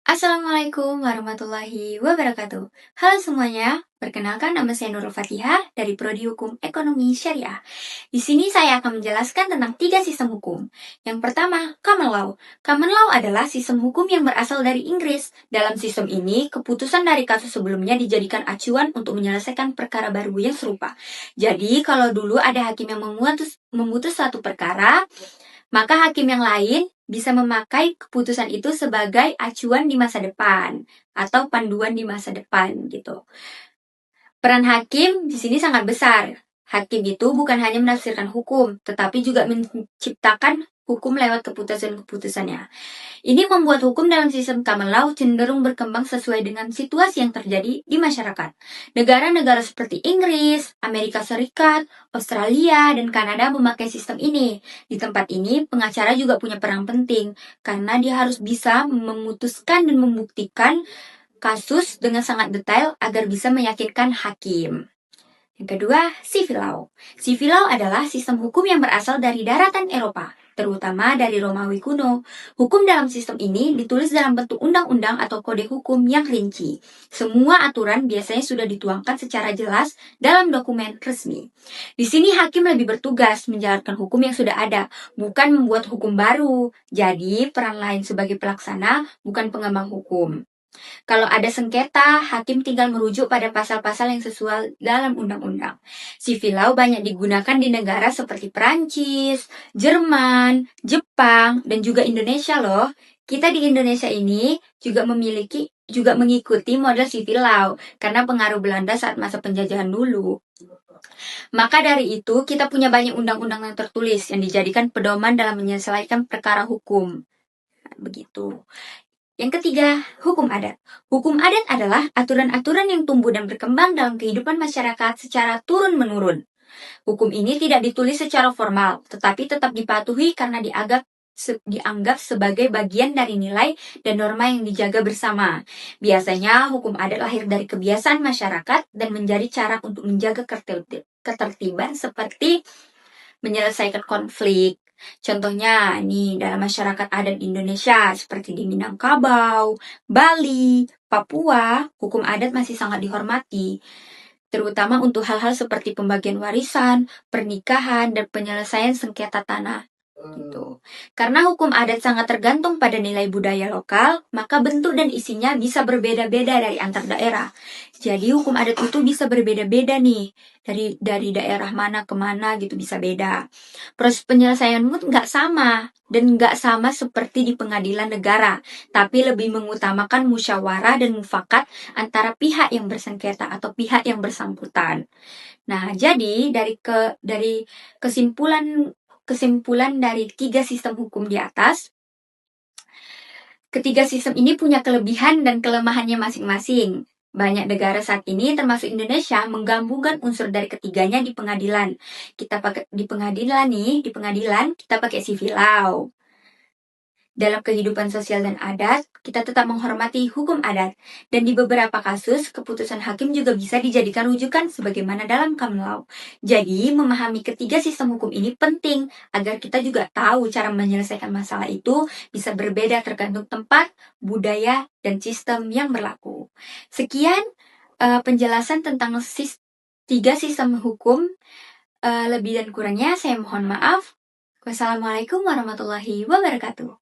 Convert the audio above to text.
Assalamualaikum warahmatullahi wabarakatuh. Halo semuanya, perkenalkan nama saya Nurul Fatihah dari Prodi Hukum Ekonomi Syariah. Di sini saya akan menjelaskan tentang 3 sistem hukum. Yang pertama, Common Law. Common Law adalah sistem hukum yang berasal dari Inggris. Dalam sistem ini, keputusan dari kasus sebelumnya dijadikan acuan untuk menyelesaikan perkara baru yang serupa. Jadi, kalau dulu ada hakim yang memutus satu perkara, maka hakim yang lain bisa memakai keputusan itu sebagai acuan di masa depan atau panduan di masa depan gitu. Peran hakim di sini sangat besar. Hakim itu bukan hanya menafsirkan hukum, tetapi juga menciptakan hukum lewat keputusan-keputusannya. Ini membuat hukum dalam sistem common law cenderung berkembang sesuai dengan situasi yang terjadi di masyarakat. Negara-negara seperti Inggris, Amerika Serikat, Australia, dan Kanada memakai sistem ini. Di tempat ini, pengacara juga punya peran penting, karena dia harus bisa memutuskan dan membuktikan kasus dengan sangat detail agar bisa meyakinkan hakim. Yang kedua, civil law. Civil law adalah sistem hukum yang berasal dari daratan Eropa, terutama dari Romawi kuno. Hukum dalam sistem ini ditulis dalam bentuk undang-undang atau kode hukum yang rinci. Semua aturan biasanya sudah dituangkan secara jelas dalam dokumen resmi. Di sini hakim lebih bertugas menjalankan hukum yang sudah ada, bukan membuat hukum baru. Jadi, peran lain sebagai pelaksana bukan pengembang hukum. Kalau ada sengketa, hakim tinggal merujuk pada pasal-pasal yang sesuai dalam undang-undang. Civil law banyak digunakan di negara seperti Perancis, Jerman, Jepang, dan juga Indonesia loh. Kita di Indonesia ini juga mengikuti model civil law karena pengaruh Belanda saat masa penjajahan dulu. Maka dari itu, kita punya banyak undang-undang yang tertulis yang dijadikan pedoman dalam menyelesaikan perkara hukum. Begitu. Yang ketiga, hukum adat. Hukum adat adalah aturan-aturan yang tumbuh dan berkembang dalam kehidupan masyarakat secara turun-menurun. Hukum ini tidak ditulis secara formal, tetapi tetap dipatuhi karena dianggap sebagai bagian dari nilai dan norma yang dijaga bersama. Biasanya, hukum adat lahir dari kebiasaan masyarakat dan menjadi cara untuk menjaga ketertiban seperti menyelesaikan konflik. Contohnya, nih dalam masyarakat adat Indonesia seperti di Minangkabau, Bali, Papua, hukum adat masih sangat dihormati, terutama untuk hal-hal seperti pembagian warisan, pernikahan, dan penyelesaian sengketa tanah. Gitu. Karena hukum adat sangat tergantung pada nilai budaya lokal, maka bentuk dan isinya bisa berbeda-beda dari antar daerah. Jadi hukum adat itu bisa berbeda-beda nih, dari daerah mana ke mana gitu bisa beda. Proses penyelesaianmu nggak sama, dan nggak sama seperti di pengadilan negara, tapi lebih mengutamakan musyawarah dan mufakat antara pihak yang bersengketa atau pihak yang bersangkutan. Nah, jadi dari kesimpulan dari 3 sistem hukum di atas, ketiga sistem ini punya kelebihan dan kelemahannya masing-masing. Banyak negara saat ini, termasuk Indonesia, menggabungkan unsur dari ketiganya di pengadilan. Di pengadilan kita pakai civil law. Dalam kehidupan sosial dan adat, kita tetap menghormati hukum adat. Dan di beberapa kasus, keputusan hakim juga bisa dijadikan rujukan sebagaimana dalam common law. Jadi, memahami ketiga sistem hukum ini penting agar kita juga tahu cara menyelesaikan masalah itu bisa berbeda tergantung tempat, budaya, dan sistem yang berlaku. Sekian penjelasan tentang 3 sistem hukum. Lebih dan kurangnya saya mohon maaf. Wassalamualaikum warahmatullahi wabarakatuh.